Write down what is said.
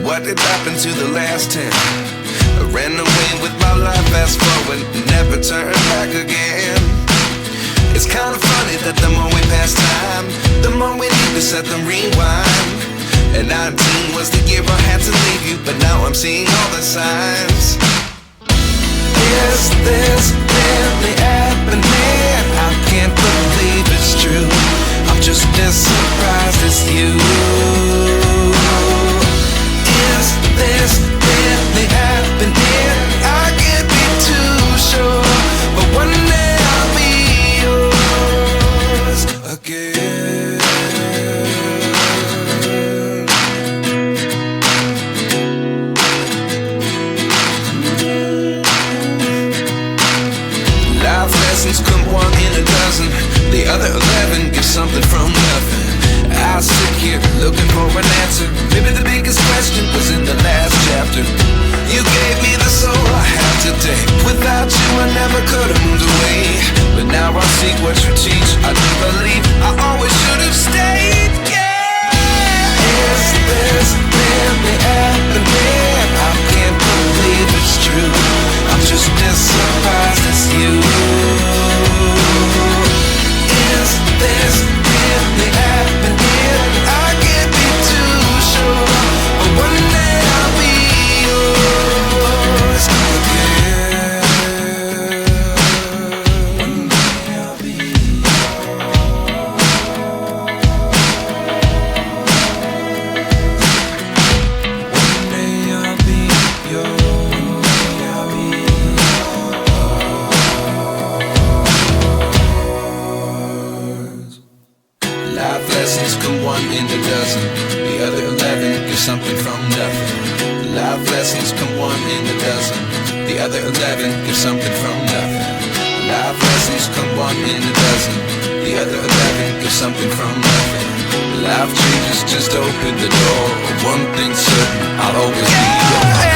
what did happen to the last 10? I ran away with my life, fast forward, never turn back again. It's kinda funny that the more we pass time, the more we need to set the rewind. And 19 was the year I had to leave you, but now I'm seeing all the signs. Is this really happening? I can't believe it's true. I'm just as surprised as you. Is this really happening? I can't be too sure, but one day I'll be yours again. Life lessons come one in a dozen. The other 11 give something from nothing. I sit here looking for an answer. Maybe the biggest question was in the last chapter. You gave me the soul I have today. Without you I never could have moved away. But now I see what you teach. I do believe I always should have stayed. Yeah. Is this really happening? I can't believe it's true. I'm just as surprised as you. Is this really happening? I can't be too sure, but one day I'll be yours again. One day I'll be One day I'll be yours. Life lessons come one in a dozen. The other 11 give something from nothing. Life lessons come one in a dozen. The other 11 give something from nothing. Life lessons come one in a dozen. The other 11 give something from nothing. Life changes just open the door. One thing's certain, I'll always be yours.